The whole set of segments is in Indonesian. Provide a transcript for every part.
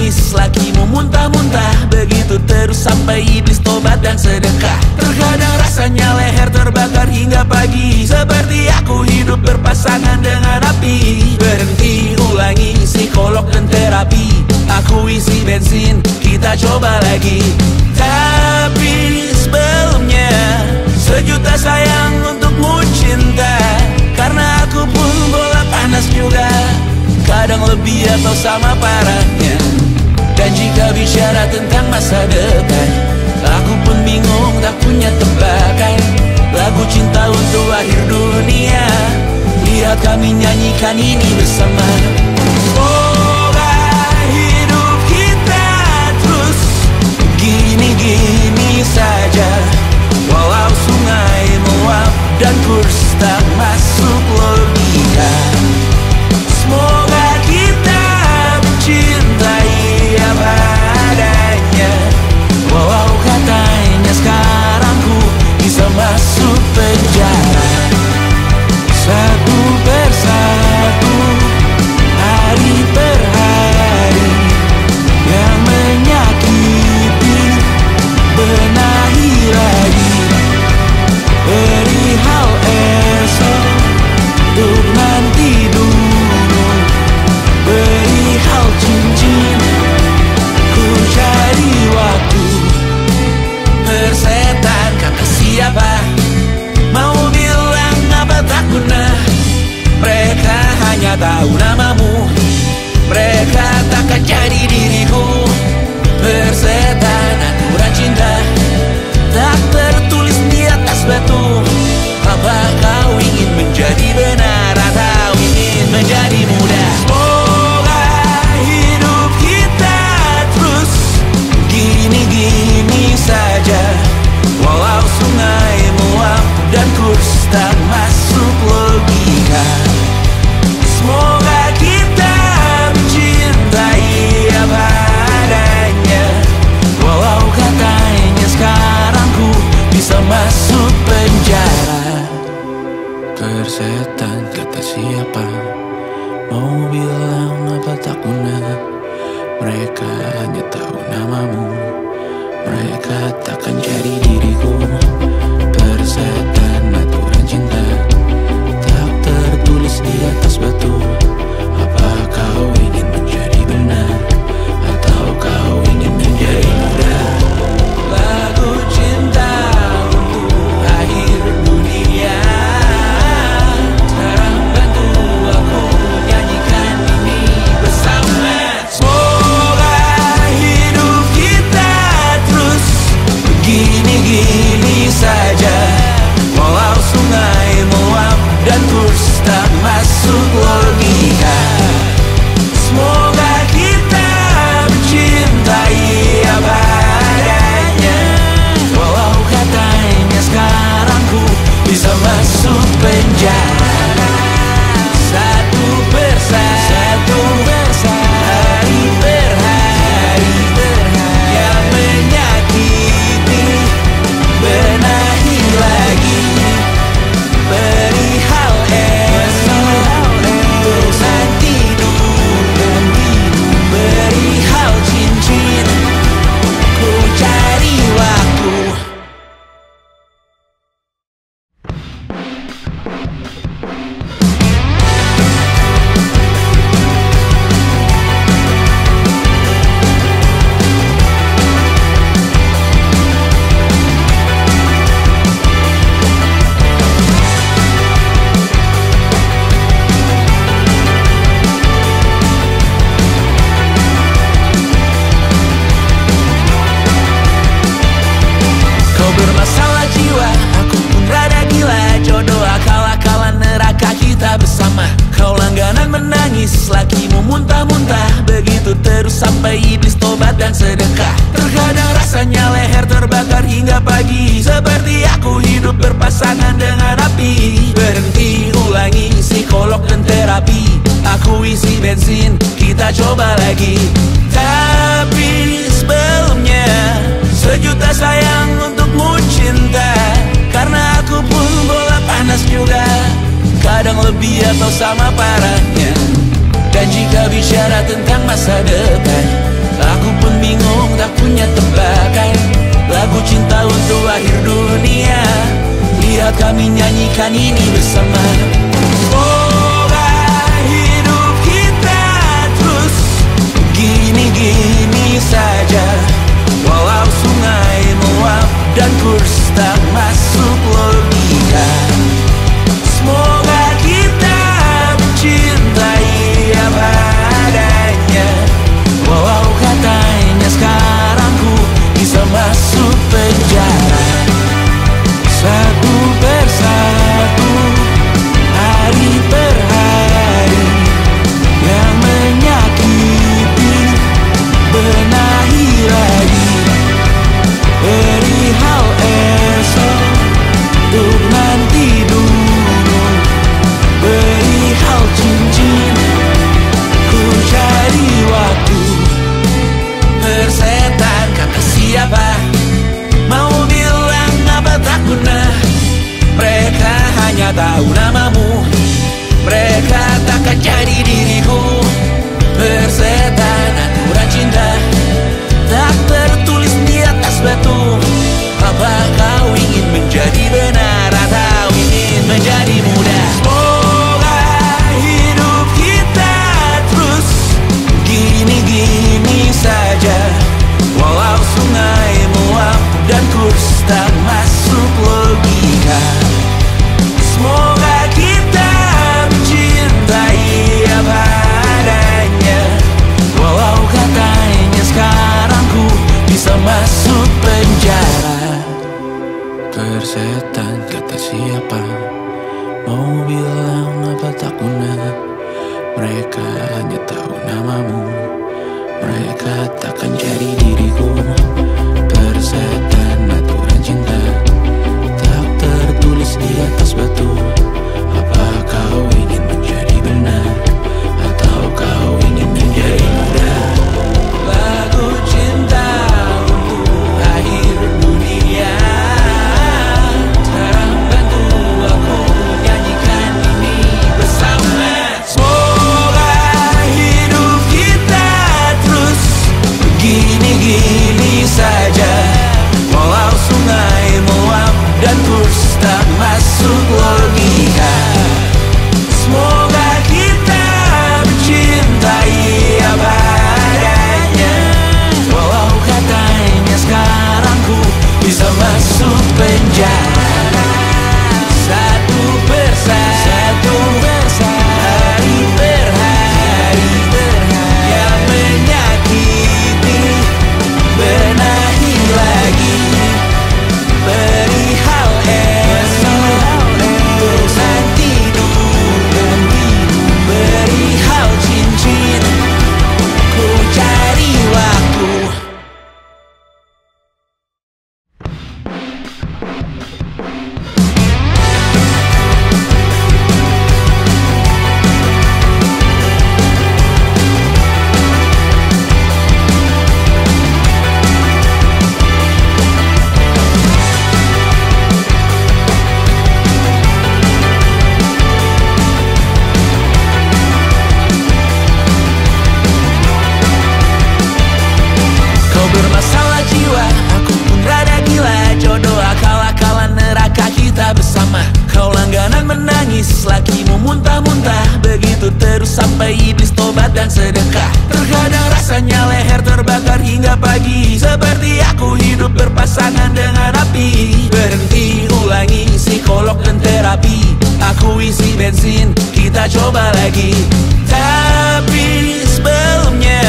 menangis, lakimu muntah-muntah. Begitu terus sampai iblis tobat dan sedekah. Terkadang rasanya leher terbakar hingga pagi, seperti aku hidup berpasangan dengan api. Berhenti, ulangi psikolog dan terapi. Aku isi bensin, kita coba lagi. Tapi sebelumnya, sejuta sayang untukmu cinta. Karena aku pun bola panas juga, kadang lebih atau sama parahnya. Dan jika bicara tentang masa depan, aku pun bingung tak punya tebakan. Lagu cinta untuk akhir dunia, lihat kami nyanyikan ini bersama. Semoga hidup kita terus gini-gini saja, walau sungai meluap dan kurs tak masuk logika. Semoga kita mencintai apa adanya, walau katanya sekarang ku bisa masuk penjara. Satu persatu, hari per hari, yang menyakiti benahi lagi. Perihal esok, untuk nanti dulu. Perihal cincin, ku cari waktu. Persetan kata siapa, mau bilang apa tak guna. Mereka hanya tahu namamu, mereka takkan jadi diriku. Persetan aturan cinta, tak tertulis di atas batu. Apa kau ingin menjadi benar atau ingin menjadi muda? Semoga hidup kita terus gini-gini saja, walau sungai meluap dan kurs tak masuk logika. Semoga kita mencintai apa adanya, walau katanya sekarang ku bisa masuk penjara. Persetan kata siapa, mau bilang apa tak guna. Mereka hanya tahu namamu, mereka takkan jadi diriku. Persetan aturan cinta, tak tertulis di atas batu. Apa kau ingin menjadi benar atau kau ingin menjadi muda? Lagu cinta untuk akhir dunia, sekarang bantu aku nyanyikan ini bersama. Semoga hidup kita terus begini-gini saja, walau sungai meluap dan kurs tak masuk logika. Semoga kita mencintai apa adanya, walau katanya sekarang ku bisa masuk penjara. Satu persatu, hari per hari, yang menyakiti benahi lagi. Perihal esok, untuk nanti dulu. Perihal cincin, ku cari waktu. Kau bermasalah jiwa, aku pun rada gila. Jodoh akal-akalan neraka kita bersama. Kau langganan menangis, lakimu muntah-muntah. Begitu terus sampai iblis tobat dan sedekah. Terkadang rasanya leher terbakar hingga pagi, seperti aku hidup berpasangan dengan api. Berhenti, ulangi psikolog dan terapi. Aku isi bensin, kita coba lagi. Tapi sebelumnya, sejuta sayang untukmu cinta. Karena aku pun bola panas juga, kadang lebih atau sama parahnya. Dan jika bicara tentang masa depan, tak punya tembakan. Lagu cinta untuk akhir dunia, lihat kami nyanyikan ini bersama. Semoga hidup kita terus gini-gini saja, walau sungai meluap dan kurs tak masuk logika. Semoga kita mencintai apa adanya, walau katanya sekarang ku bisa masuk penjara. Satu persatu, hari per hari, yang menyakiti benahi lagi. Perihal esok, untuk nanti dulu. Perihal cincin, ku cari waktu. Persetan kata siapa, mau bilang apa tak guna. Mereka hanya tahu namamu, mereka takkan jadi diriku. Persetan aturan cinta tak tertulis di atas batu. Apa kau ingin menjadi benar atau ingin menjadi muda? Semoga hidup kita terus gini-gini saja, walau sungai meluap dan kurs tak masuk logika. Semoga kita mencintai apa adanya, walau katanya sekarang ku bisa masuk penjara. Persetan kata siapa, mau bilang apa tak guna. Mereka hanya tahu namamu, mereka takkan jadi diriku. Persetan aturan cinta tak tertulis di atas batu. Apa kau ingin menjadi benar atau kau ingin menjadi muda? Lagu cinta untuk akhir dunia, sekarang bantu aku nyanyikan ini bersama. Semoga hidup kita terus gini-gini saja, walau sungai meluap dan kurs tak masuk logika. Semoga kita mencintai apa adanya, walau katanya sekarang ku bisa masuk penjara. Satu persatu, hari per hari, yang menyakiti benahi lagi. Perihal esok, untuk nanti dulu. Perihal cincin, ku cari waktu. Kau bermasalah jiwa, aku pun rada gila. Jodoh akal-akalan neraka kita bersama. Kau langganan menangis, lakimu muntah-muntah. Begitu terus sampai iblis tobat dan sedekah. Terkadang rasanya leher terbakar hingga pagi, seperti aku hidup berpasangan dengan api. Berhenti, ulangi psikolog dan terapi. Aku isi bensin, kita coba lagi. Tapi sebelumnya,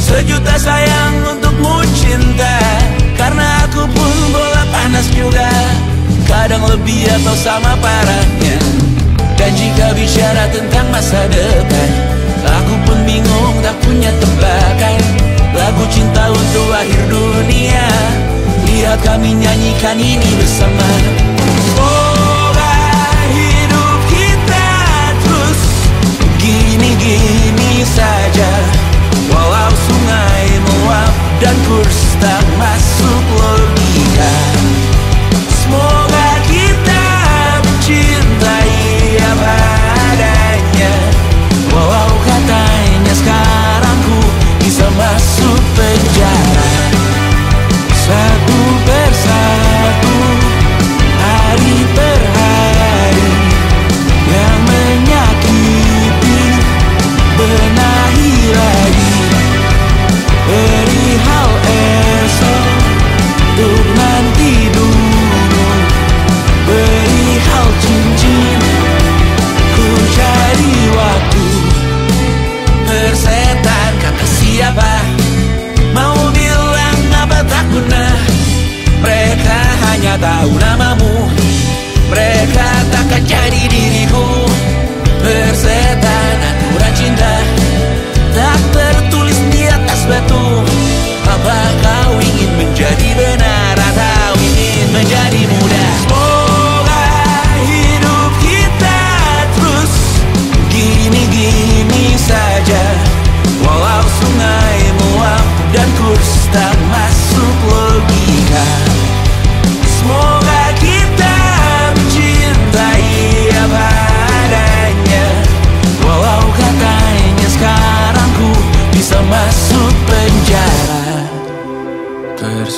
sejuta sayang untukmu cinta. Karena aku pun bola panas juga, kadang lebih atau sama parahnya. Dan jika bicara tentang masa depan, aku pun bingung tak punya tebakan. Lagu cinta untuk akhir dunia, lihat kami nyanyikan ini bersama. Semoga hidup kita terus gini-gini saja, walau sungai meluap dan kurs tak masuk logika. Semoga kita mencintai apa adanya, walau katanya sekarang ku bisa masuk penjara.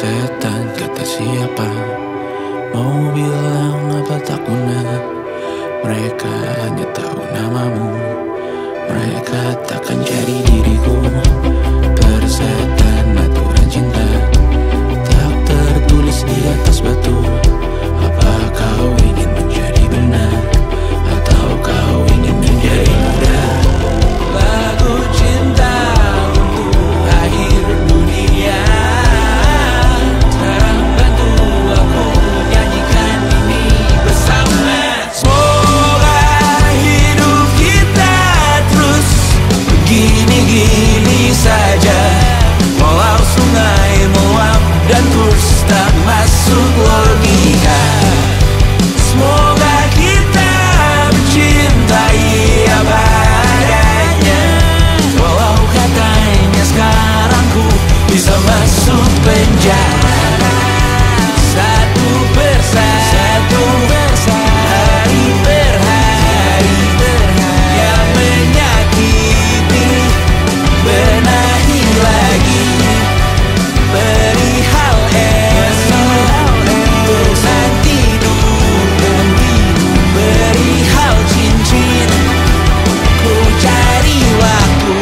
Persetan kata siapa, mau bilang apa tak guna. Mereka hanya tahu namamu, mereka takkan jadi diriku. Persetan aturan cinta tak tertulis di atas batu. Apa kau ingin menjadi benar, atau kau ingin menjadi muda? Lagu cinta untuk akhir dunia, sekarang bantu aku nyanyikan ini bersama. Semoga hidup kita terus begini-gini saja, walau sungai meluap dan kurs tak masuk logika. Semoga kita mencintai apa adanya, walau katanya sekarang ku bisa masuk penjara. Satu persatu, hari per hari, yang menyakiti benahi lagi. Perihal esok, untuk nanti dulu. Perihal cincin, ku cari waktu.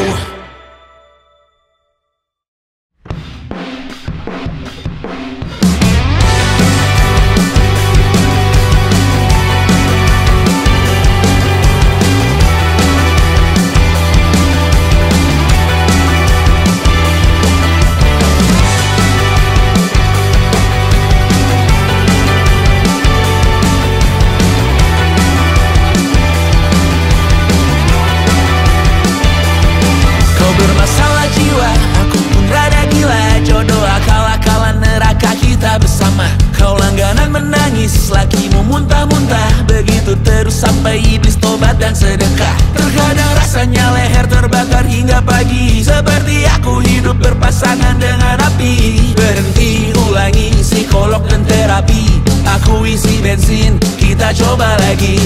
Kau bermasalah jiwa, aku pun rada gila. Jodoh akal-akalan neraka kita bersama. Kau langganan menangis, lakimu muntah-muntah. Begitu terus sampai iblis tobat dan sedekah. Terkadang rasanya leher terbakar hingga pagi, seperti aku hidup berpasangan dengan api. Berhenti, ulangi psikolog dan terapi. Aku isi bensin, kita coba lagi.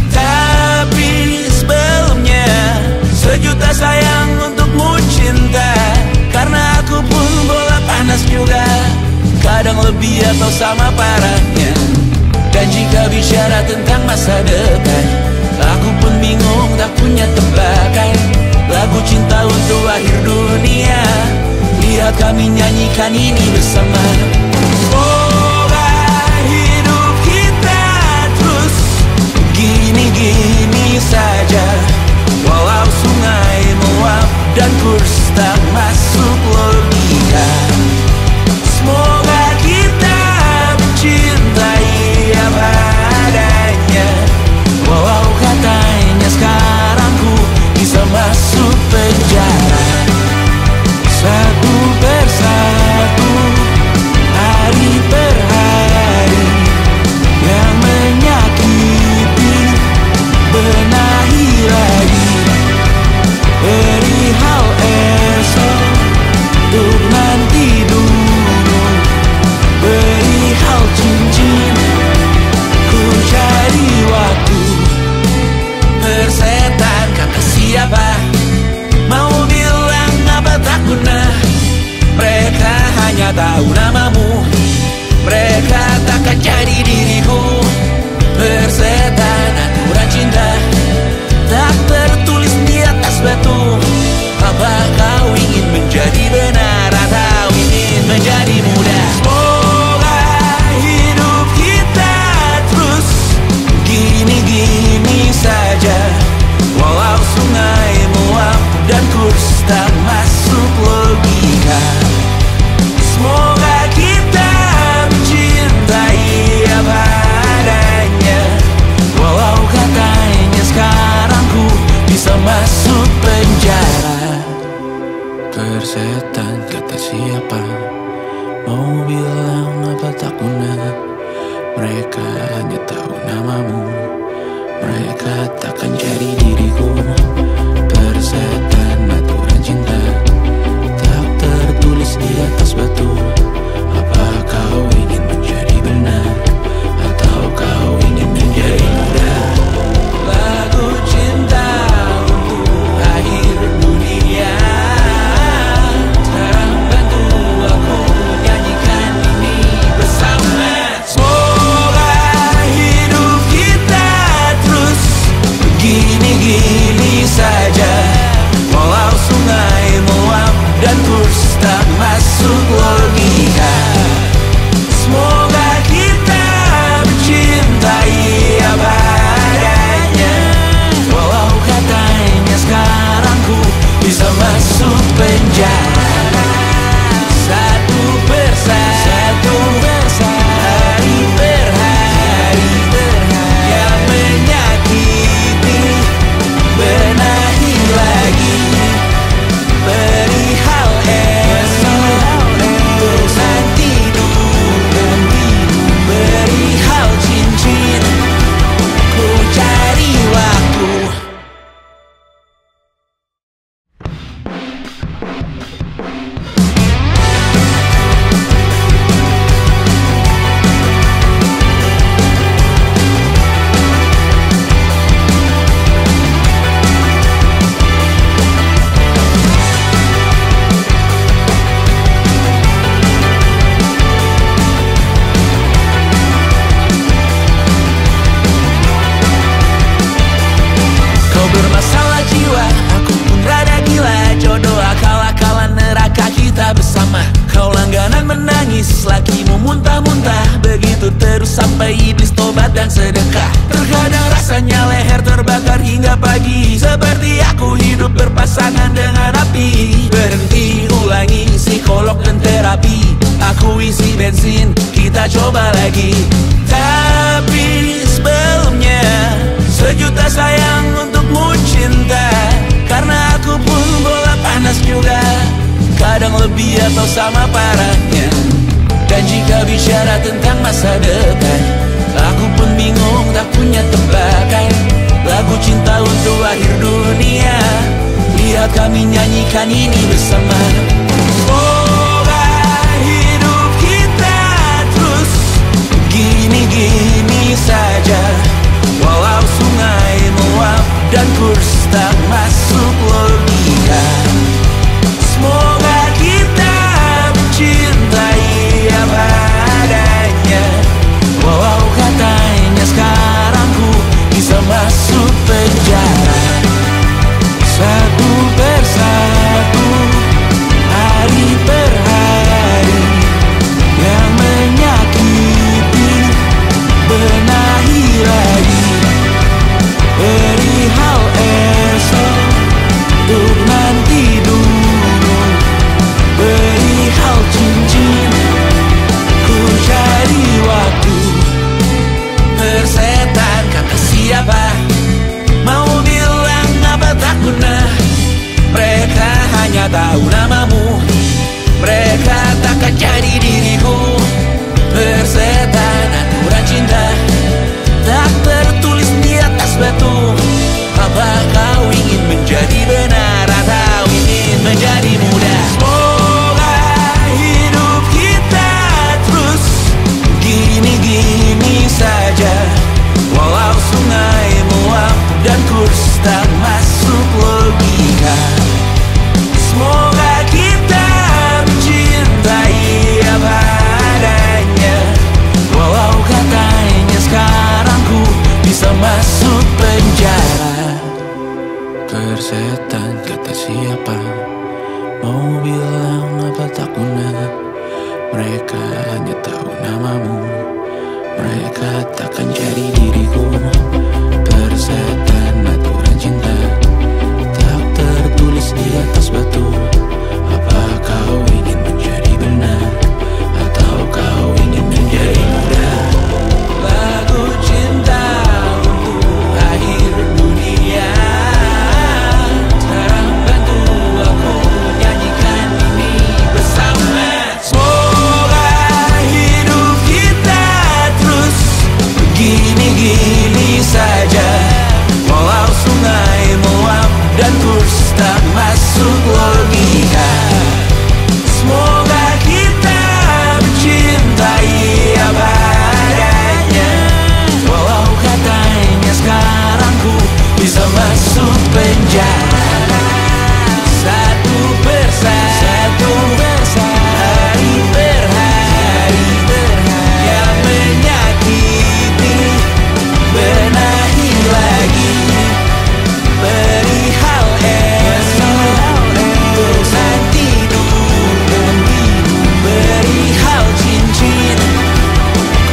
Tapi sebelumnya, sejuta sayang untukmu cinta. Karena aku pun bola panas juga, kadang lebih atau sama parahnya. Dan jika bicara tentang masa depan, aku pun bingung tak punya tebakan. Lagu cinta untuk akhir dunia, lihat kami nyanyikan ini bersama. Semoga hidup kita terus gini-gini saja, walau sungai meluap dan kurs tak masuk logika. Semoga kita mencintai apa adanya, walau katanya sekarang ku bisa masuk penjara. Satu persatu, hari per hari, yang menyakiti benahi lagi. Perihal esok, untuk nanti dulu. Perihal cincin, ku cari waktu. Persetan kata siapa, mau bilang apa tak guna. Mereka hanya tahu namamu, mereka takkan jadi diriku. Persetan aturan cinta tak tertulis di atas batu. Apa kau ingin menjadi benar, atau ingin menjadi muda? Semoga hidup kita terus gini-gini saja, walau sungai meluap dan kurs tak masuk logika. Semoga kita mencintai apa adanya, walau katanya sekarang ku bisa masuk penjara. Persetan kata siapa, mau bilang apa tak guna. Mereka hanya tahu namamu, mereka takkan jadi diriku. Persetan aturan cinta tak tertulis di atas batu. Apa kau ingin menjadi benar, atau kau ingin menjadi muda? Lagu cinta untuk akhir dunia, sekarang bantu aku nyanyikan ini menangis, lakimu muntah-muntah. Begitu terus sampai iblis tobat dan sedekah. Terkadang rasanya leher terbakar hingga pagi, seperti aku hidup berpasangan dengan api. Berhenti, ulangi psikolog dan terapi. Aku isi bensin, kita coba lagi. Tapi sebelumnya, sejuta sayang untukmu cinta. Karena aku pun bola panas juga, kadang lebih atau sama parahnya. Dan jika bicara tentang masa depan, aku pun bingung tak punya tebakan. Lagu cinta untuk akhir dunia, lihat kami nyanyikan ini bersama. Semoga hidup kita terus gini-gini saja, walau sungai meluap dan kurs tak masuk logika. Semoga kita mencintai apa adanya, walau katanya sekarang ku bisa masuk penjara. Satu persatu, hari per hari, yang menyakiti benahi lagi. Perihal esok, untuk nanti dulu. Perihal cincin, ku cari waktu. Persetan kata siapa, mau bilang apa tak guna. Mereka hanya tahu namamu, mereka takkan jadi diriku. Persetan aturan cinta, tak tertulis di atas batu. Apa kau ingin menjadi benar atau ingin menjadi muda? Semoga hidup kita terus gini-gini saja, walau sungai meluap dan kurs tak masuk logika. Semoga kita mencintai apa adanya, walau katanya sekarang ku bisa masuk penjara. Persetan kata siapa, mau bilang apa tak guna. Mereka hanya tahu namamu, mereka takkan jadi diriku. Persetan aturan cinta, tak tertulis di atas batu. Apa kau ingin menjadi benar atau kau ingin menjadi muda? Lagu cinta untuk akhir dunia, sekarang bantu aku nyanyikan ini bersama. Semoga hidup kita terus gini-gini saja, walau sungai meluap dan kurs tak masuk logika. Semoga kita mencintai apa adanya, walau katanya sekarang ku bisa masuk penjara. Satu persatu, hari per hari, yang menyakiti benahi lagi. Perihal esok, untuk nanti dulu. Perihal cincin,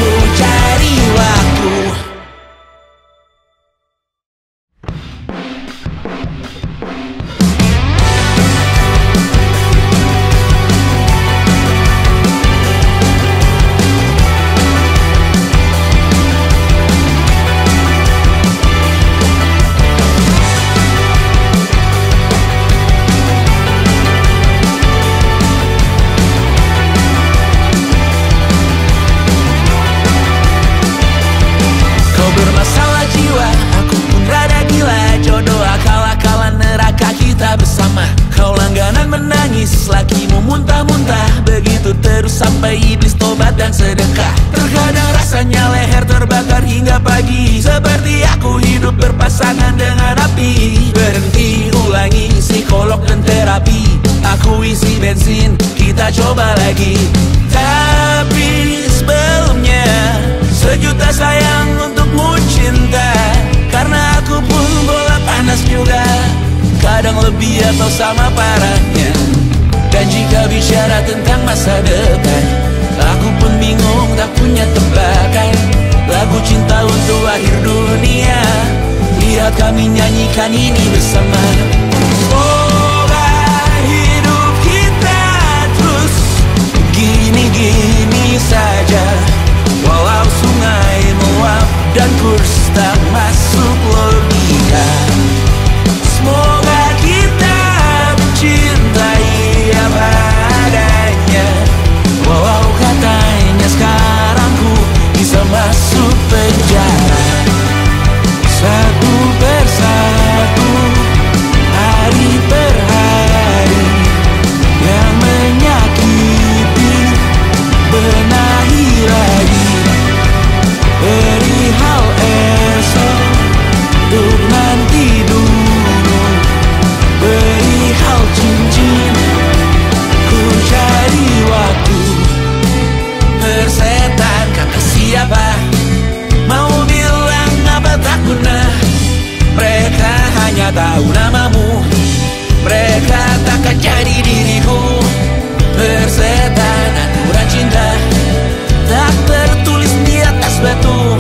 ku cari waktu. Kau bermasalah jiwa, aku pun rada gila. Jodoh akal-akalan neraka kita bersama. Kau langganan menangis, lakimu muntah-muntah. Begitu terus sampai iblis tobat dan sedekah. Terkadang rasanya leher terbakar hingga pagi, seperti aku hidup berpasangan dengan api. Berhenti, ulangi psikolog dan terapi. Aku isi bensin, kita coba lagi. Tapi sebelumnya, sejuta sayang untukmu cinta. Karena aku pun bola panas juga, kadang lebih atau sama parahnya. Dan jika bicara tentang masa depan, bingung tak punya tebakan. Lagu cinta untuk akhir dunia, lihat kami nyanyikan ini bersama. Semoga hidup kita terus gini-gini saja, walau sungai meluap dan kurs tak masuk logika. Semoga kita mencintai apa adanya, walau katanya sekarang ku bisa masuk penjara. Satu persatu, hari per hari, yang menyakiti benahi lagi. Perihal esok, untuk nanti dulu. Perihal cincin, ku cari waktu. Persetan kata siapa, mau bilang apa tak guna. Mereka hanya tahu namamu, mereka takkan jadi diriku. Persetan aturan cinta tak tertulis di atas batu.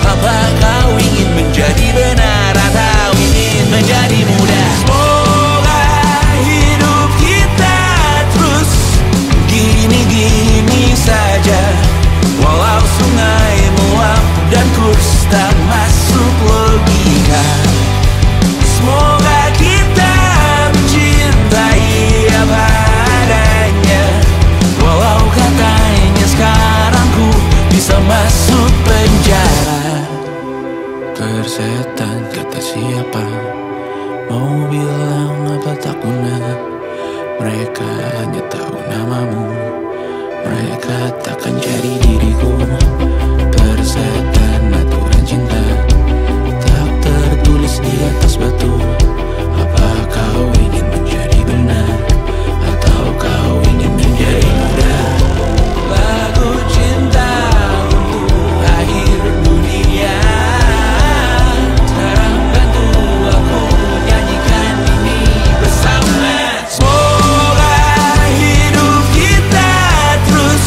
Apa kau ingin menjadi benar atau ingin menjadi muda? Semoga hidup kita terus gini-gini saja, walau sungai meluap dan kurs tak masuk logika. Semoga kita mencintai apa adanya, walau katanya sekarang ku bisa masuk penjara. Persetan kata siapa, mau bilang apa tak guna. Mereka hanya tahu namamu, mereka takkan jadi diriku. Persetan aturan cinta tak tertulis di atas batu. Apa kau ingin menjadi benar atau kau ingin menjadi muda? Lagu cinta untuk akhir dunia, sekarang bantu aku nyanyikan ini bersama. Semoga hidup kita terus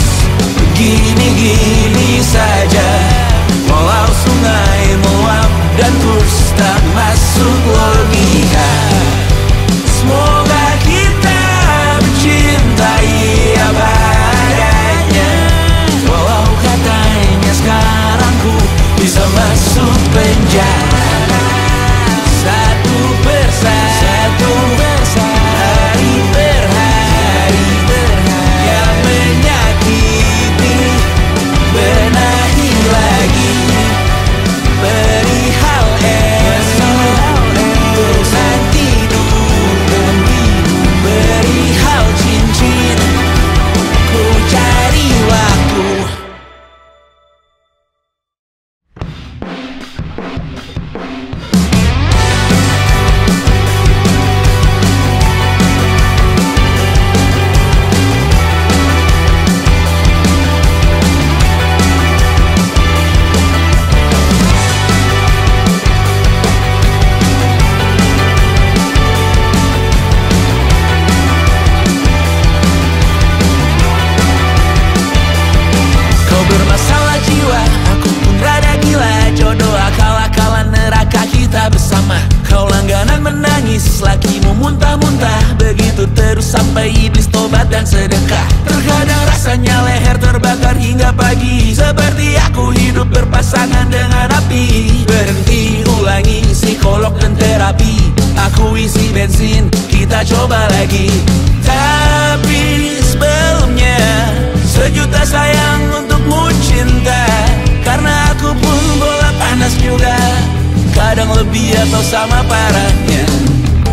begini-gini saja, walau sungai meluap dan kurs tak masuk logika. Semoga kita mencintai apa adanya, walau katanya sekarang ku bisa masuk penjara. Satu persatu, hari per hari, yang menyakiti benahi lagi. Perihal esok, untuk nanti dulu. Perihal cincin, ku cari waktu. Kau bermasalah jiwa, aku pun rada gila. Jodoh akal-akalan neraka kita bersama. Kau langganan menangis, lakimu muntah-muntah. Begitu terus sampai iblis tobat dan sedekah. Terkadang rasanya leher terbakar hingga pagi, seperti aku hidup berpasangan dengan api. Berhenti, ulangi psikolog dan terapi. Aku isi bensin, kita coba lagi. Tapi sebelumnya, sejuta sayang untukmu cinta. Karena aku pun bola panas juga, kadang lebih atau sama parahnya.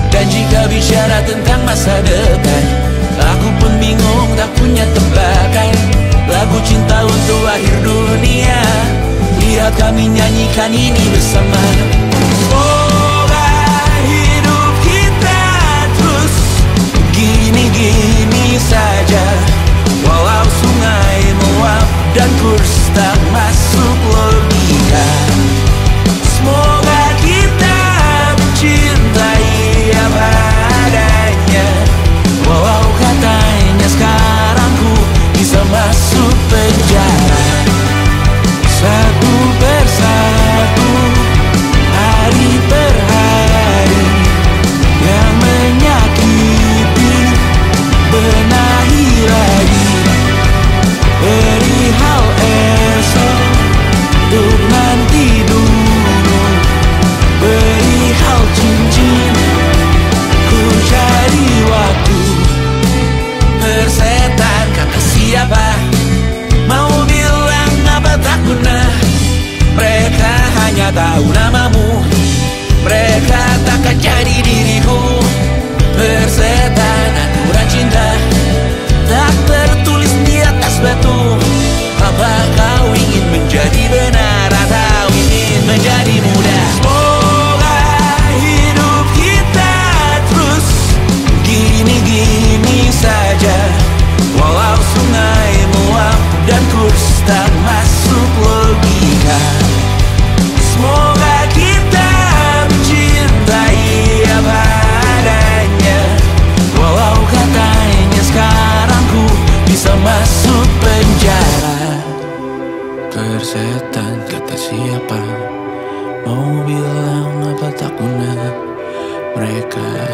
Dan jika bicara tentang masa depan, aku pun bingung tak punya tebakan. Lagu cinta untuk akhir dunia, lihat kami nyanyikan ini bersama. Semoga hidup kita terus gini-gini saja, walau sungai meluap dan kurs tak masuk logika. Semoga kita mencintai apa adanya, walau katanya sekarang ku bisa masuk penjara.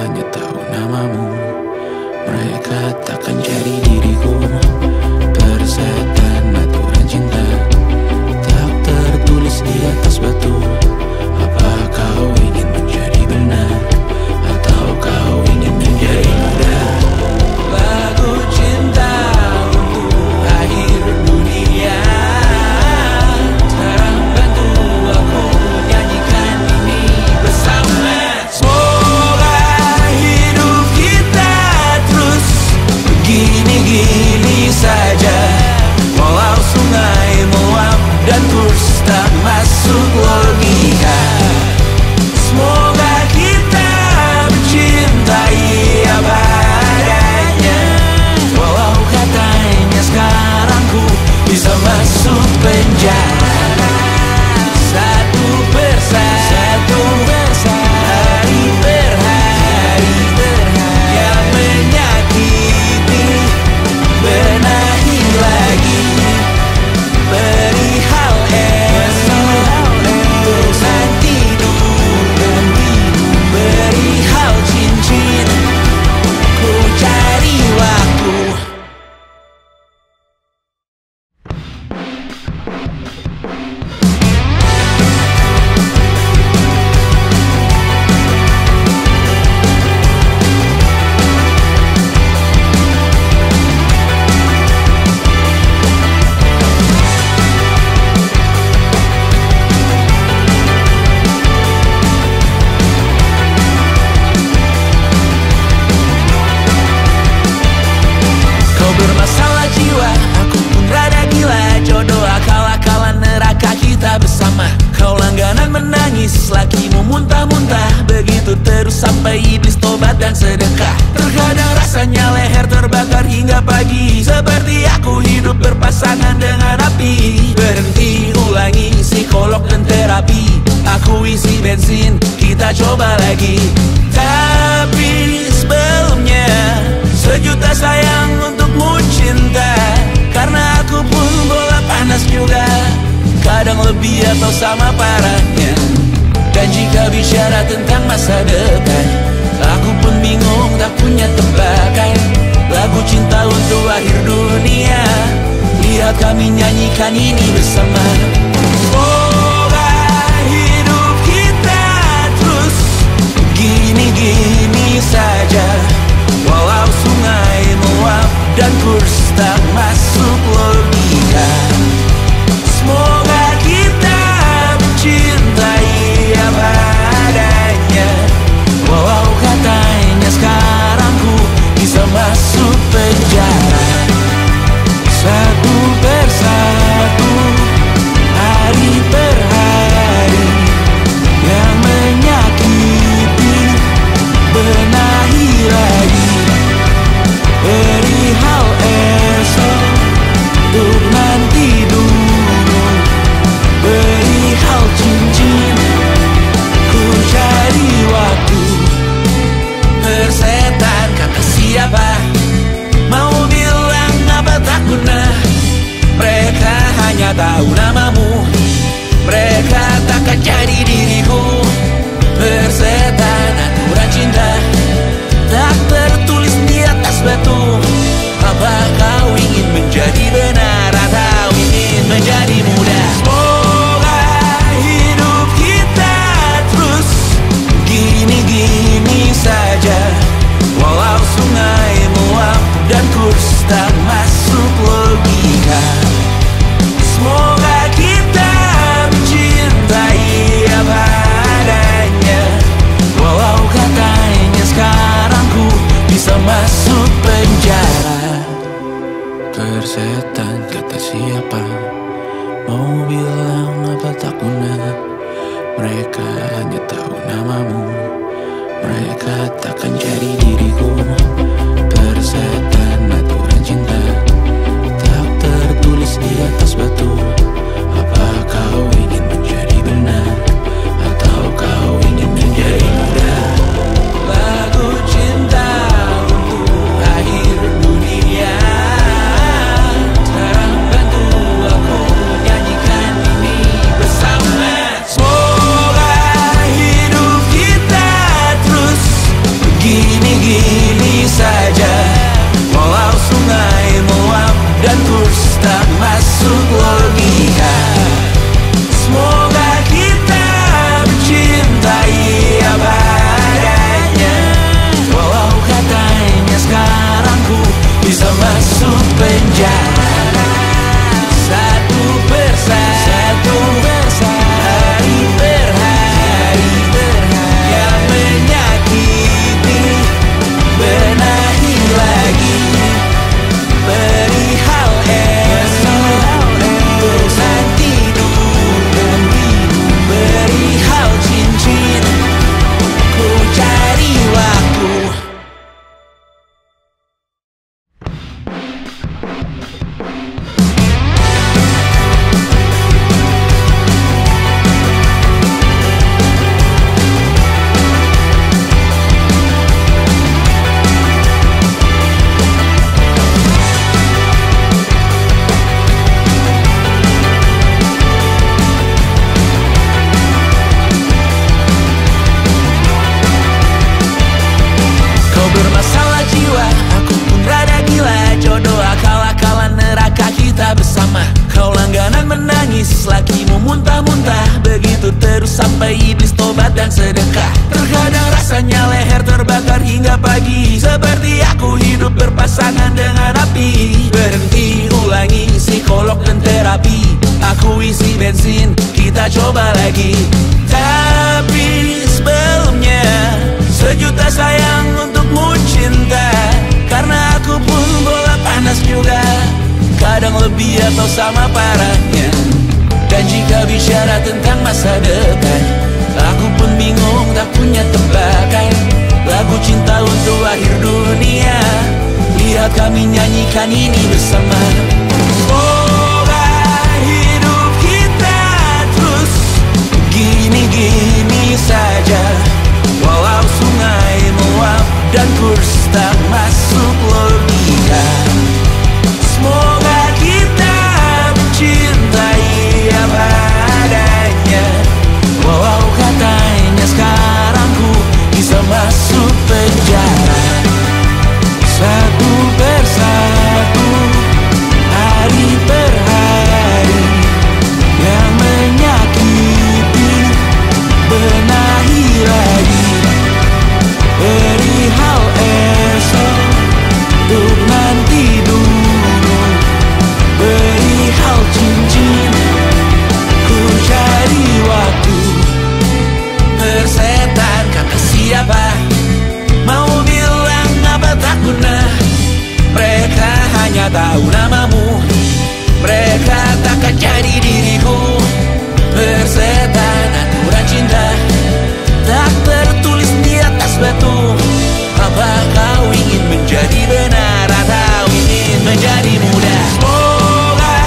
hanya tahu namamu. Mereka takkan jadi diriku. Persetan aturan cinta tak tertulis di atas batu. Apa kau ingin menjadi benar, atau kau ingin menjadi muda? Lagu cinta untuk akhir dunia, sekarang bantu aku nyanyikan ini bersama. Semoga hidup kita terus begini-gini saja, walau sungai meluap dan kurs tak masuk logika. Semoga kita mencintai apa adanya, walau katanya sekarang ku bisa masuk penjara. Satu persatu, hari per hari, yang menyakiti benahi lagi. Perihal esok, bosan tidur, perihal cincin, ku cari waktu. Kau bermasalah jiwa, aku pun rada gila. Jodoh akal-akalan neraka kita bersama. Kau langganan menangis, lakimu muntah-muntah. Begitu terus sampai iblis tobat dan sedekah. Terkadang rasanya leher terbakar hingga pagi, seperti aku hidup berpasangan dengan api. Berhenti, ulangi psikolog dan terapi. Aku isi bensin, kita coba lagi. Tapi sebelumnya, sejuta sayang untukmu cinta. Karena aku pun bola panas juga, kadang lebih atau sama parahnya. Dan jika bicara tentang masa depan, aku pun bingung tak punya tebakan. Lagu cinta untuk akhir dunia, lihat kami nyanyikan ini bersama. Semoga hidup kita terus gini-gini saja, walau sungai meluap dan kurs tak masuk logika. Semoga kita mencintai apa adanya, walau katanya sekarang ku bisa masuk penjara. Satu persatu, hari per hari, yang menyakiti benahi lagi. Perihal esok, untuk nanti dulu. Perihal cincin, ku cari waktu. Persetan kata siapa, mau bilang apa tak guna. Mereka hanya tahu namamu, mereka takkan jadi diriku. Persetan aturan cinta tak tertulis di atas batu. Apa kau ingin menjadi benar, atau ingin menjadi muda? Semoga hidup kita terus gini-gini saja, walau sungai meluap dan kurs tak masuk logika. Semoga kita mencintai apa adanya, walau katanya sekarang ku bisa masuk penjara. Persetan kata siapa, mau bilang apa tak guna. Mereka hanya tahu namamu, mereka takkan jadi diriku. Persetan aturan cinta tak tertulis di atas batu. Apa kau ingin menjadi benar, atau kau ingin menjadi muda? Lagu cinta untuk akhir dunia, sekarang bantu aku nyanyikan ini bersama. Semoga hidup kita terus Gini-gini saja, walau sungai meluap dan kurs tak masuk logika. Semoga kita mencintai apa adanya, walau katanya sekarang ku bisa masuk penjara. Satu persatu, hari per hari, yang menyakiti benahi lagi. Perihal esok, urusan tidur, perihal cincin, ku cari waktu. Lakimu muntah-muntah, begitu terus sampai iblis tobat dan sedekah. Terkadang rasanya leher terbakar hingga pagi, seperti aku hidup berpasangan dengan api. Berhenti, ulangi psikolog dan terapi. Aku isi bensin, kita coba lagi. Tapi sebelumnya, sejuta sayang untukmu cinta. Karena aku pun bola panas juga, kadang lebih atau sama parahnya. Dan jika bicara tentang masa depan, aku pun bingung tak punya tebakan. Lagu cinta untuk akhir dunia, lihat kami nyanyikan ini bersama. Semoga hidup kita terus gini-gini saja, walau sungai meluap dan kurs tak masuk logika. Semoga kita mencintai apa adanya, walau katanya sekarang ku bisa masuk penjara. Satu persatu, hari per hari, yang menyakiti benahi lagi. Perihal esok, untuk nanti dulu. Perihal cincin, ku cari waktu. Persetan kata siapa, mau bilang apa tak guna. Mereka hanya tahu namamu, mereka takkan jadi diriku. Persetan aturan cinta, tak tertulis di atas batu. Apa kau ingin menjadi benar atau ingin menjadi muda? Semoga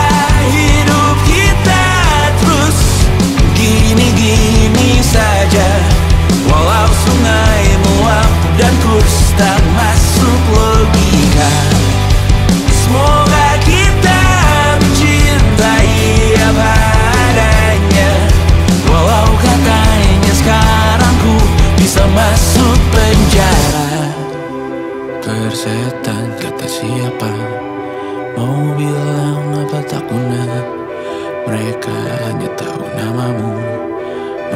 hidup kita terus gini-gini saja, walau sungai meluap dan kurs tak masuk logika. Semoga kita mencintai apa adanya, walau katanya sekarang ku bisa masuk penjara. Persetan kata siapa, mau bilang apa tak guna. Mereka hanya tahu namamu,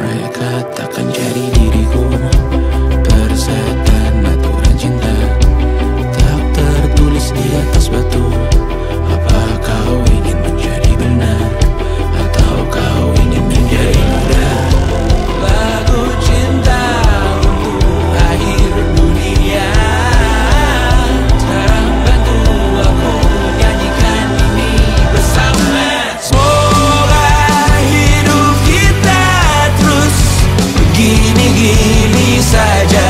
mereka takkan jadi diriku. Persetan aturan cinta, tak tertulis di atas batu. Apa kau ingin menjadi benar atau kau ingin menjadi muda? Lagu cinta untuk akhir dunia, sekarang bantu aku nyanyikan ini bersama. Semoga hidup kita terus begini-gini saja,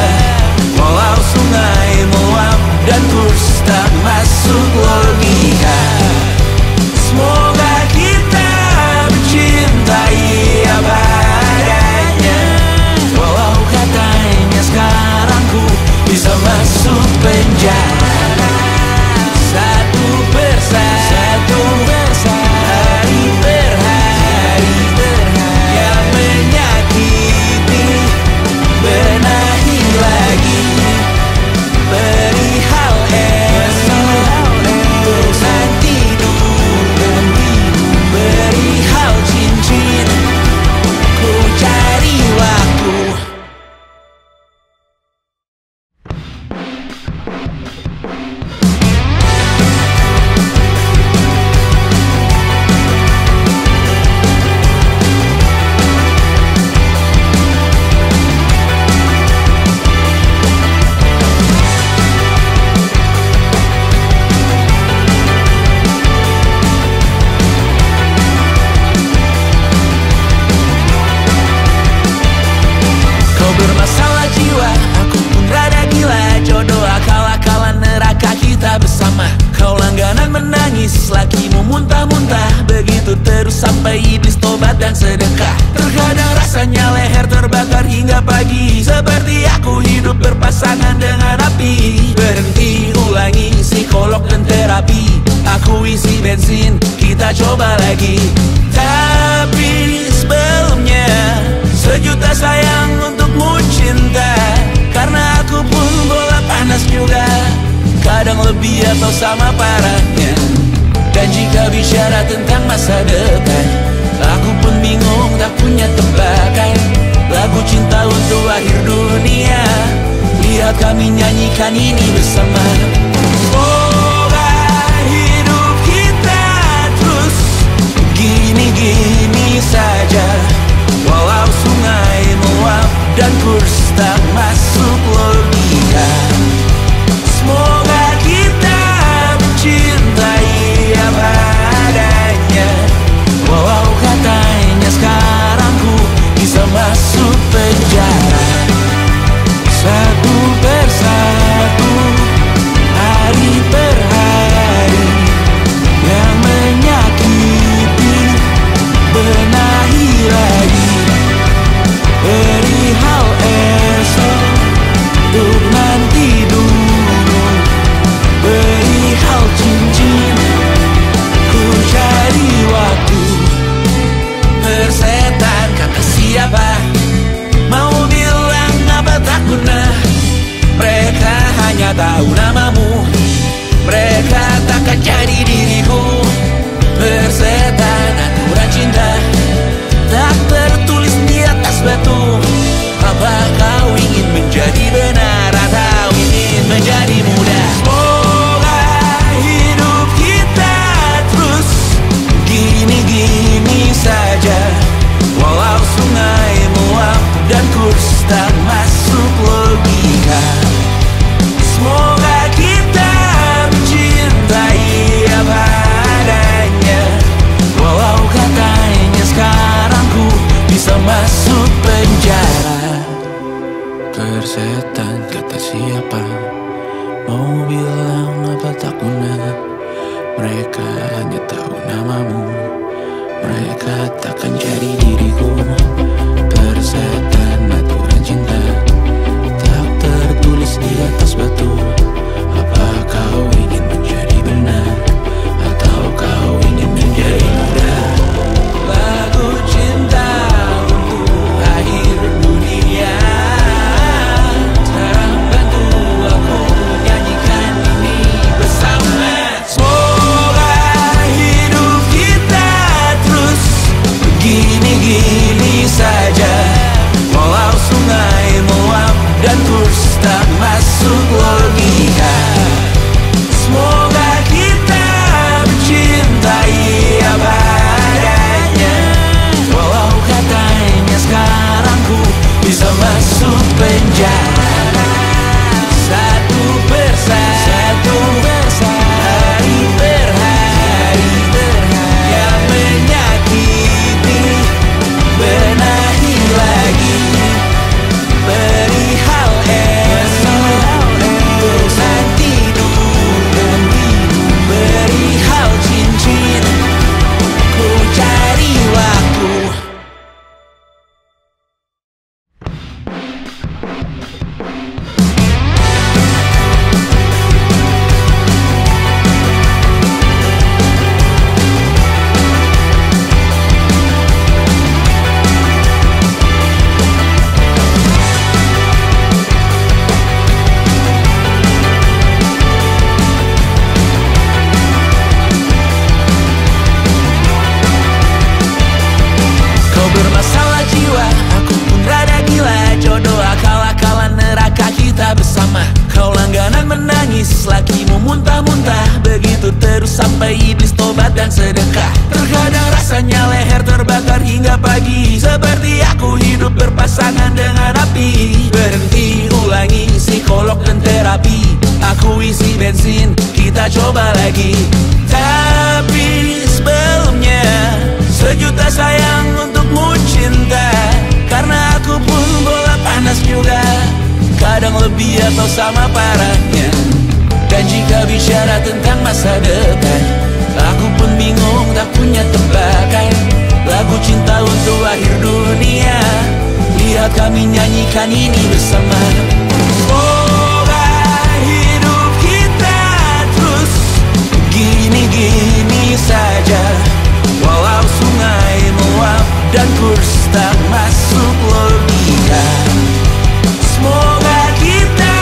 menangis, lakimu muntah-muntah. Begitu terus sampai iblis tobat dan sedekah. Terkadang rasanya leher terbakar hingga pagi, seperti aku hidup berpasangan dengan api. Berhenti, ulangi psikolog dan terapi. Aku isi bensin, kita coba lagi. Tapi sebelumnya, sejuta sayang untukmu cinta. Karena aku pun bola panas juga, kadang lebih atau sama parahnya. Dan jika bicara tentang masa depan, aku pun bingung tak punya tebakan. Lagu cinta untuk akhir dunia, lihat kami nyanyikan ini bersama. Semoga hidup kita terus gini-gini saja, walau sungai meluap dan kurs tak masuk logika. Semoga kita mencintai apa adanya, walau katanya sekarang ku bisa masuk penjara. Satu persatu, hari per hari, yang menyakiti benahi lagi. Perihal esok, untuk nanti dulu. Perihal cincin, ku cari waktu. Persetan kata siapa, mau bilang apa tak guna. Mereka hanya tahu namamu, mereka takkan jadi diriku. Persetan aturan cinta, tak tertulis di atas batu. Apa kau ingin menjadi benar atau ingin menjadi muda? Semoga hidup kita terus gini-gini saja, walau sungai meluap dan kurs tak masuk logika. Semoga kita mencintai apa adanya, walau katanya sekarang ku bisa masuk penjara. Persetan kata siapa, mau bilang apa tak guna. Mereka hanya tahu namamu, mereka takkan jadi diriku. Persetan aturan cinta, tak tertulis di atas batu. Apa kau ingin menjadi benar atau kau ingin menjadi muda? Lagu cinta untuk akhir dunia, sekarang bantu aku nyanyikan ini bersama. Semoga hidup kita terus begini-gini saja, walau sungai meluap dan kurs tak masuk logika. Semoga kita mencintai apa adanya, walau katanya sekarang ku bisa masuk penjara. Satu persatu, hari per hari, yang menyakiti benahi lagi. Perihal esok, untuk nanti dulu. Perihal cincin, ku cari waktu. Kau bermasalah jiwa, aku pun rada gila. Jodoh akal-akalan neraka kita bersama. Kau langganan menangis, lakimu muntah-muntah. Begitu terus sampai iblis tobat dan sedekah. Terkadang rasanya leher terbakar hingga pagi, seperti aku hidup berpasangan dengan api. Berhenti, ulangi psikolog dan terapi. Aku isi bensin, kita coba lagi. Tapi sebelumnya, sejuta sayang untukmu cinta. Karena aku pun bola panas juga, kadang lebih atau sama parahnya. Dan jika bicara tentang masa depan, bingung tak punya tebakan. Lagu cinta untuk akhir dunia, lihat kami nyanyikan ini bersama. Semoga hidup kita terus gini-gini saja, walau sungai meluap dan kurs tak masuk logika. Semoga kita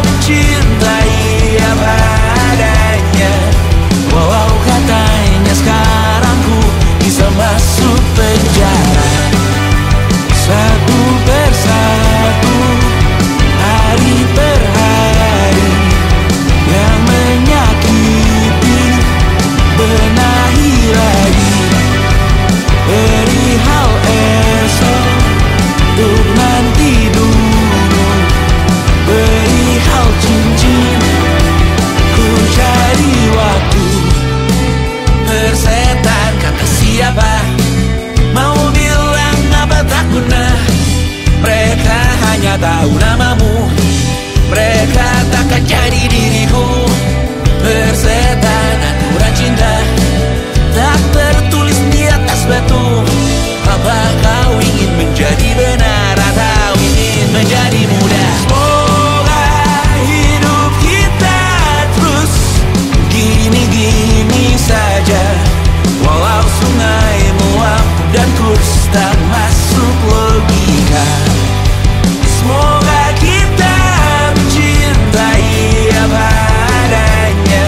mencintai apa adanya, walau katanya sekarang ku bisa masuk penjara. Satu persatu, hari per hari, yang menyakiti benahi lagi. Perihal esok, untuk nanti dulu. Perihal cincin, ku cari waktu. Persetan kata siapa, mau bilang apa tak guna. Mereka hanya tahu namamu, mereka takkan jadi diriku. Persetan aturan cinta tak tertulis di atas batu. Apa kau ingin menjadi benar atau ingin menjadi muda? Semoga hidup kita terus gini-gini saja, walau sungai meluap dan kurs tak masuk logika. Semoga kita mencintai apa adanya,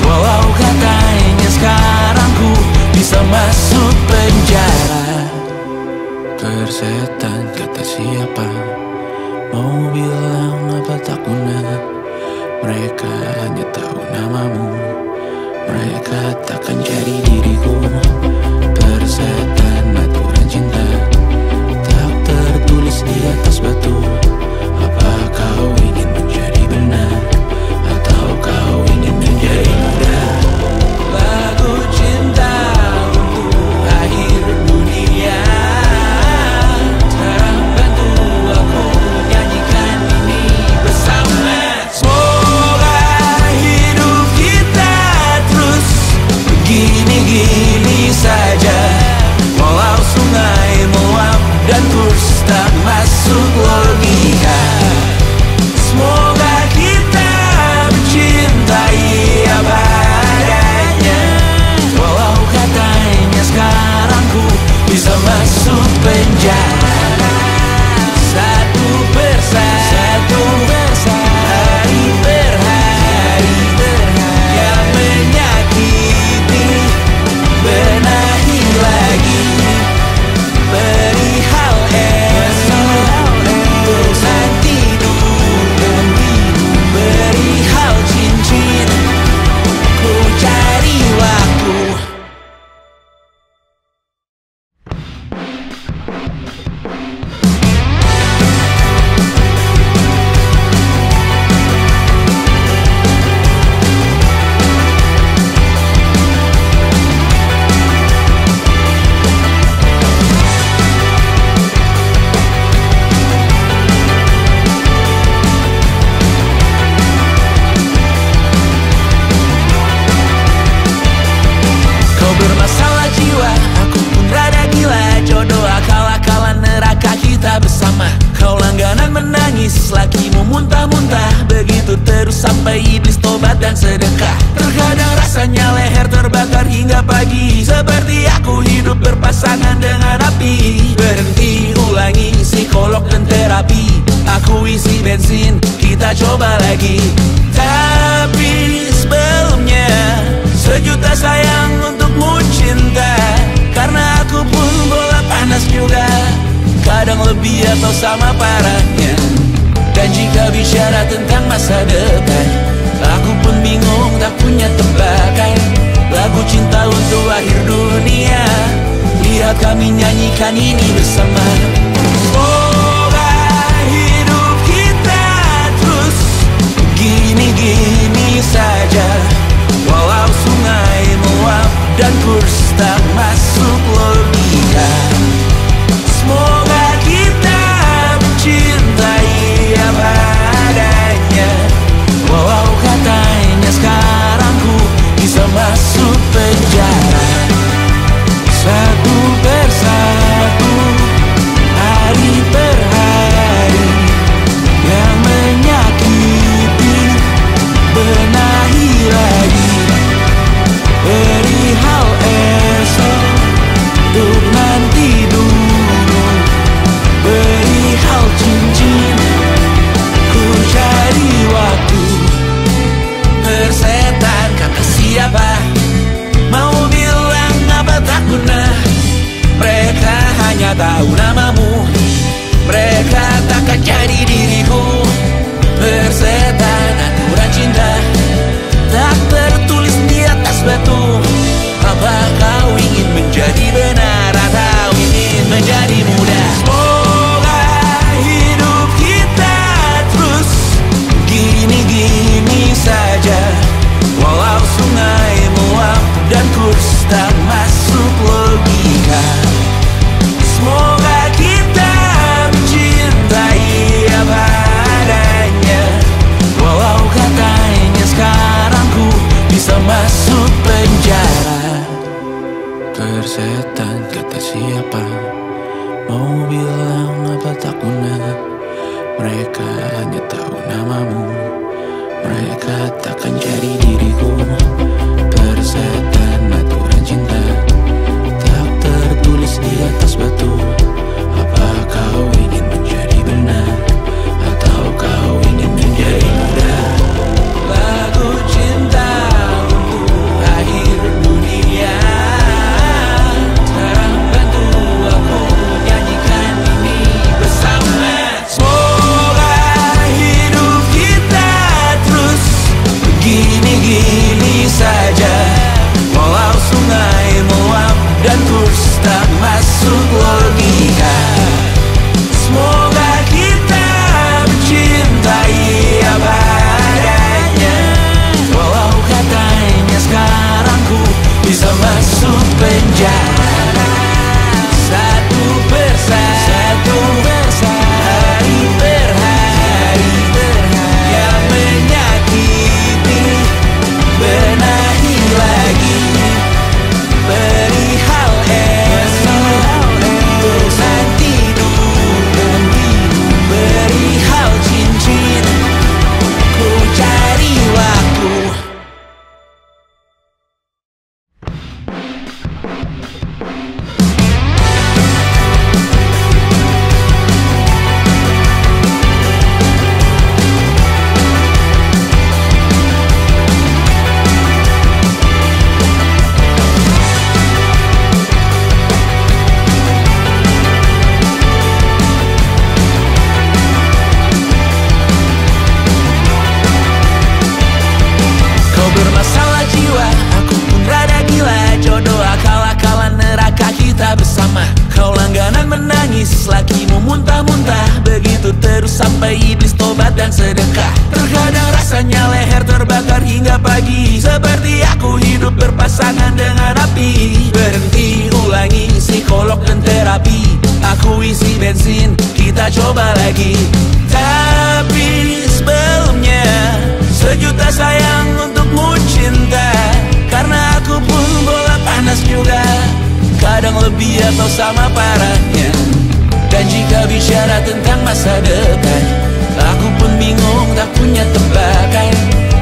walau katanya sekarang ku bisa masuk penjara. Persetan kata siapa, mau bilang apa tak guna. Mereka hanya tahu namamu, mereka takkan jadi diriku. Persetan aturan cinta tak tertulis di atas batu. Apa kau ingin menjadi benar atau kau ingin menjadi muda? Lagu cinta untuk akhir dunia, sekarang bantu aku nyanyikan ini bersama. Semoga hidup kita terus begini-gini saja, walau sungai meluap dan kurs tak masuk logika. Semoga kita mencintai apa adanya, walau katanya sekarang ku bisa masuk penjara. Satu persatu, hari per hari, yang menyakiti benahi lagi. Perihal esok, untuk nanti dulu. Perihal cincin, ku cari waktu. Kau bermasalah jiwa, aku pun rada gila. Jodoh akal-akalan neraka kita bersama. Kau langganan menangis, lakimu muntah-muntah. Begitu terus sampai iblis tobat dan sedekah. Terkadang rasanya leher terbakar hingga pagi, seperti aku hidup berpasangan dengan api. Berhenti, ulangi psikolog dan terapi. Aku isi bensin, kita coba lagi. Tapi sebelumnya, sejuta sayang untukmu cinta. Karena aku pun bola panas juga, kadang lebih atau sama parahnya. Dan jika bicara tentang masa depan, aku pun bingung tak punya tebakan. Lagu cinta untuk akhir dunia, lihat kami nyanyikan ini bersama. Semoga hidup kita terus gini-gini saja, walau sungai meluap dan kurs tak masuk logika. Semoga kita mencintai apa adanya, walau katanya sekarang ku bisa masuk penjara. Persetan kata siapa, mau bilang apa tak guna. Mereka hanya tahu namamu, mereka takkan jadi diriku. Persetan aturan cinta tak tertulis di atas batu. Apa kau ingin menjadi benar, atau kau ingin menjadi muda? Lagu cinta untuk akhir dunia, sekarang bantu aku nyanyikan ini bersama. Semoga hidup kita terus begini-gini saja, walau sungai meluap dan kurs tak masuk logika. Semoga kita mencintai apa adanya, walau katanya sekarang ku bisa masuk penjara. Satu persatu, hari per hari, yang menyakiti benahi lagi. Perihal esok, bosan tidur, perihal cincin, ku cari waktu. Kau bermasalah jiwa, aku pun rada gila. Jodoh akal-akalan neraka kita bersama. Kau langganan menangis, lakimu muntah-muntah. Begitu terus sampai iblis tobat dan sedekah. Terkadang rasanya leher terbakar hingga pagi, seperti aku hidup berpasangan dengan api. Berhenti, ulangi psikolog dan terapi. Aku isi bensin, kita coba lagi. Tapi sebelumnya, sejuta sayang untukmu cinta. Karena aku pun bola panas juga, kadang lebih atau sama parahnya. Dan jika bicara tentang masa depan, aku pun bingung tak punya tebakan.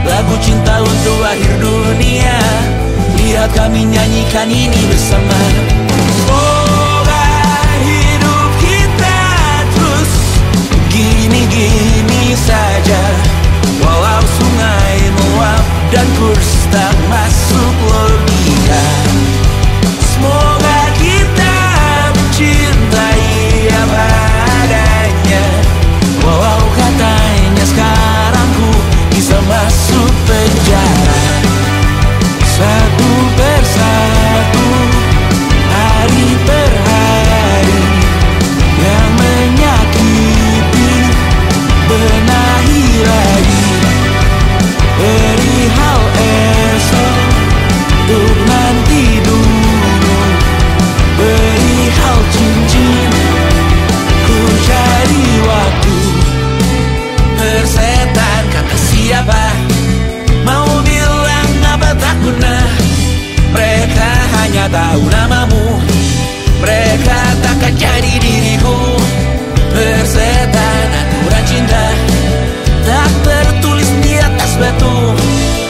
Lagu cinta untuk akhir dunia, lihat kami nyanyikan ini bersama. Semoga hidup kita terus gini-gini saja, walau sungai meluap dan kurs tak masuk logika. Semoga kita mencintai apa adanya, walau katanya sekarang ku bisa masuk penjara. Satu persatu, hari per hari, yang menyakiti benahi lagi. Perihal esok, untuk nanti dulu. Perihal cincin, ku cari waktu. Persetan kata siapa, mau bilang apa tak guna. Mereka hanya tahu namamu, mereka takkan jadi diriku. Persetan aturan cinta tak tertulis di atas batu.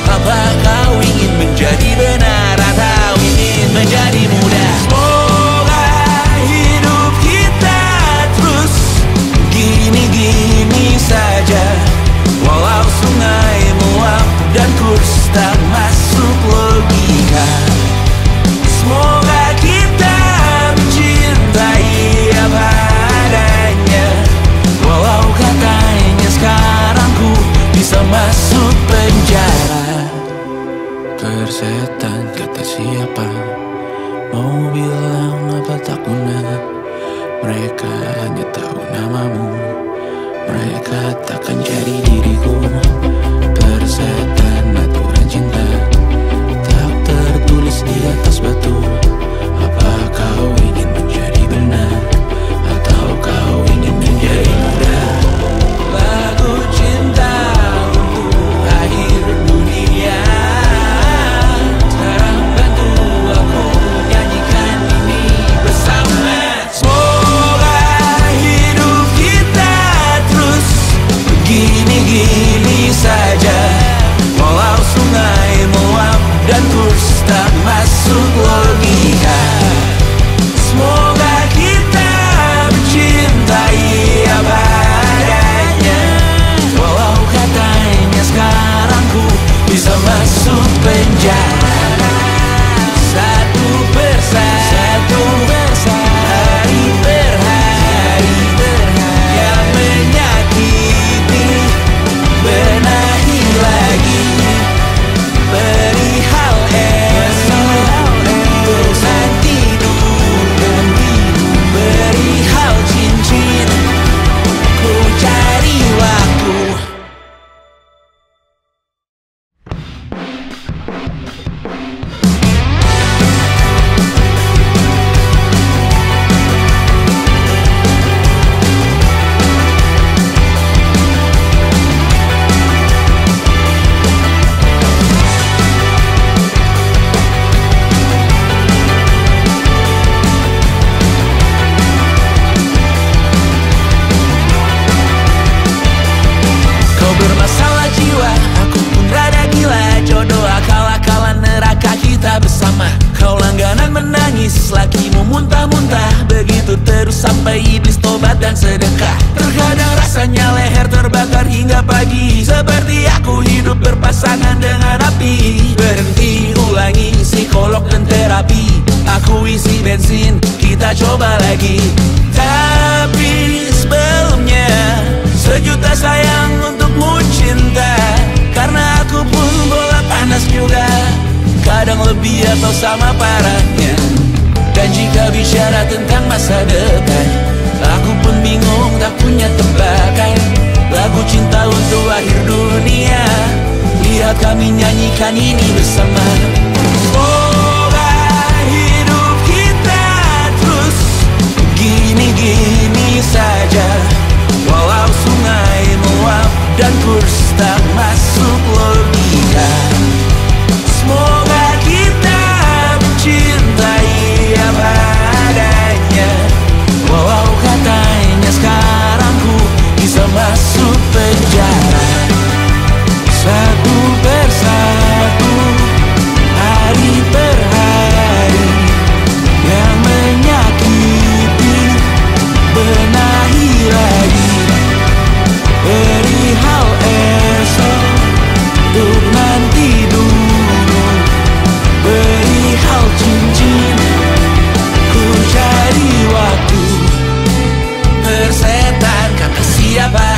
Apa kau ingin menjadi benar, atau ingin menjadi muda? Semoga hidup kita terus gini-gini saja, walau sungai meluap dan kurs tak masuk logika. Semoga kita mencintai apa adanya, walau katanya sekarang ku bisa masuk penjara. Persetan kata siapa, mau bilang apa tak guna. Mereka hanya tahu namamu, mereka takkan jadi diriku. Persetan aturan cinta tak tertulis di atas batu. Apa kau ingin menjadi benar, atau kau ingin menjadi muda? Lagu cinta untuk akhir dunia, sekarang bantu aku nyanyikan sedekah. Terkadang rasanya leher terbakar hingga pagi, seperti aku hidup berpasangan dengan api. Berhenti, ulangi psikolog dan terapi. Aku isi bensin, kita coba lagi. Tapi sebelumnya, sejuta sayang untukmu cinta. Karena aku pun bola panas juga, kadang lebih atau sama parahnya. Dan jika bicara tentang masa depan, aku pun bingung tak punya tebakan. Lagu cinta untuk akhir dunia, lihat kami nyanyikan ini bersama. Semoga hidup kita terus gini-gini saja, walau sungai meluap dan kurs tak masuk logika. Semoga kita mencintai apa adanya, walau katanya sekarang ku bisa masuk penjara. Satu persatu, hari per hari, yang menyakiti benahi lagi. Perihal esok, untuk nanti dulu. Perihal cincin, ku cari waktu. Persetan kata siapa,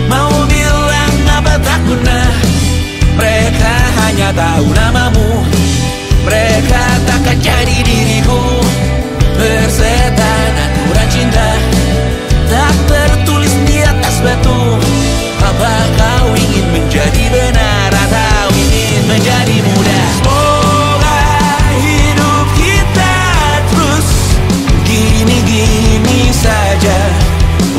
mau bilang apa tak guna. Mereka hanya tahu namamu, mereka takkan jadi diriku. Persetan aturan cinta, tak tertulis di atas batu. Apa kau ingin menjadi benar atau ingin menjadi muda? Semoga hidup kita terus gini-gini saja,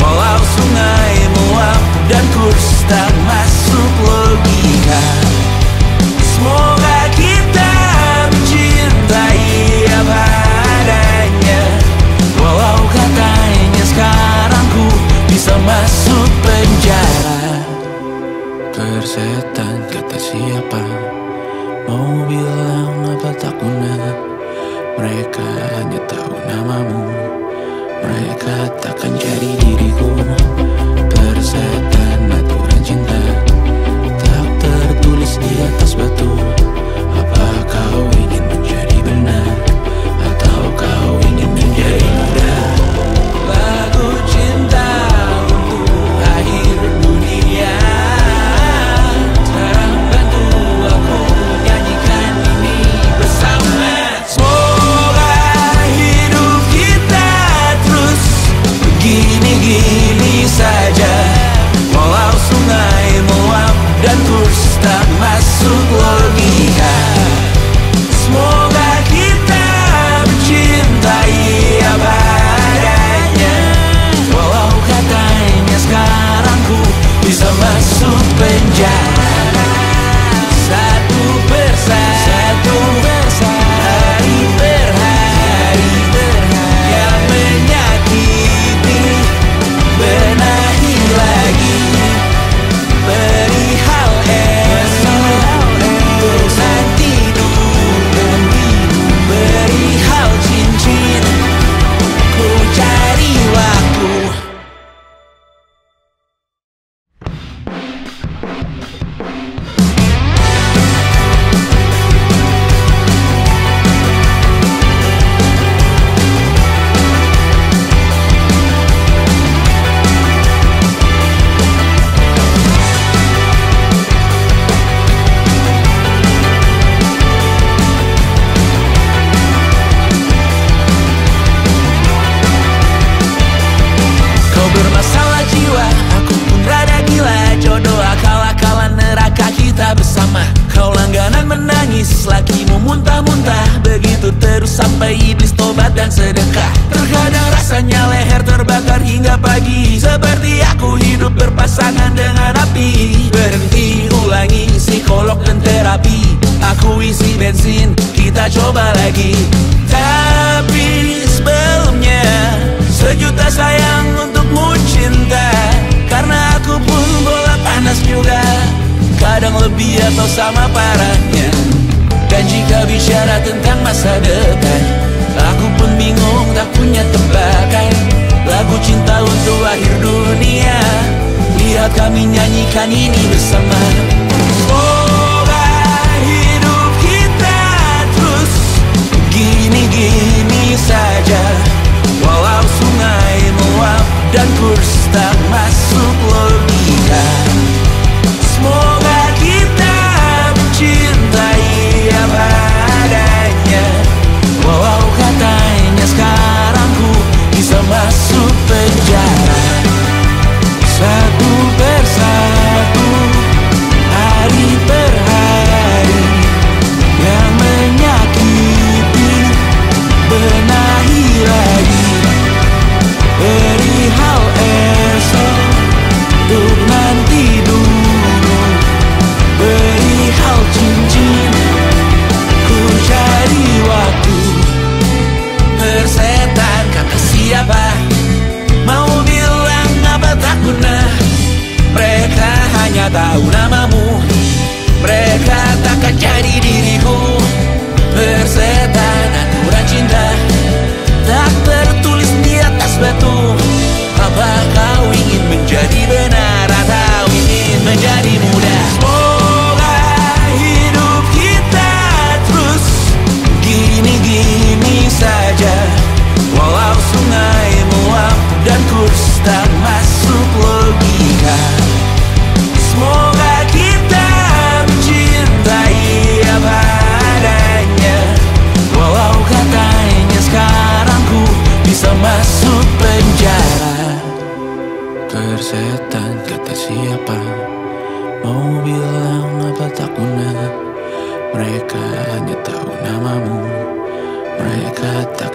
walau sungai meluap dan kurs tak masuk logika. Semoga kita mencintai apa adanya, walau katanya sekarang ku bisa masuk penjara. Persetan kata siapa, mau bilang apa tak guna. Mereka hanya tahu namamu, mereka takkan jadi diriku. Persetan aturan cinta, tak tertulis di atas batu. Apa kau ingin menjadi benar atau kau ingin menjadi muda? Lagu cinta untuk akhir dunia, sekarang bantu aku nyanyikan ini bersama. Semoga hidup kita terus begini-gini saja, walau sungai meluap dan kurs tak masuk logika. Semoga kita mencintai apa adanya, walau katanya sekarang ku bisa masuk penjara. Satu persatu, hari per hari, yang menyakiti benahi lagi. Perihal esok, untuk nanti dulu. Perihal cincin, ku cari waktu. Kau bermasalah jiwa, aku pun rada gila. Jodoh akal-akalan neraka kita bersama. Kau langganan menangis, lakimu muntah-muntah. Begitu terus sampai iblis tobat dan sedekah. Terkadang rasanya leher terbakar hingga pagi, seperti aku hidup berpasangan dengan api. Berhenti, ulangi psikolog dan terapi. Aku isi bensin, kita coba lagi. Tapi sebelumnya, sejuta sayang untukmu cinta. Karena aku pun bola panas juga, kadang lebih atau sama parahnya. Dan jika bicara tentang masa depan, aku pun bingung tak punya tebakan. lagu cinta untuk akhir dunia. Lihat kami nyanyikan ini bersama. Semoga hidup kita terus gini-gini saja, walau sungai meluap dan kurs tak masuk logika. Semoga kita mencintai apa adanya, walau katanya sekarang ku bisa masuk penjara. Satu persatu, hari per hari, yang menyakiti benahi lagi. Perihal esok, untuk nanti dulu. Perihal cincin, ku cari waktu. Persetan kata siapa, mau bilang apa tak guna. Mereka hanya tahu namamu, mereka takkan jadi diriku. Persetan aturan cinta tak tertulis di atas batu. Apa kau ingin menjadi benar atau ingin menjadi muda? Semoga hidup kita terus gini-gini saja, walau sungai meluap dan kurs tak masuk logika. Semoga kita mencintai apa adanya, walau katanya sekarang ku bisa masuk penjara. Persetan kata siapa, mau bilang apa tak guna. Mereka hanya tahu namamu, mereka tak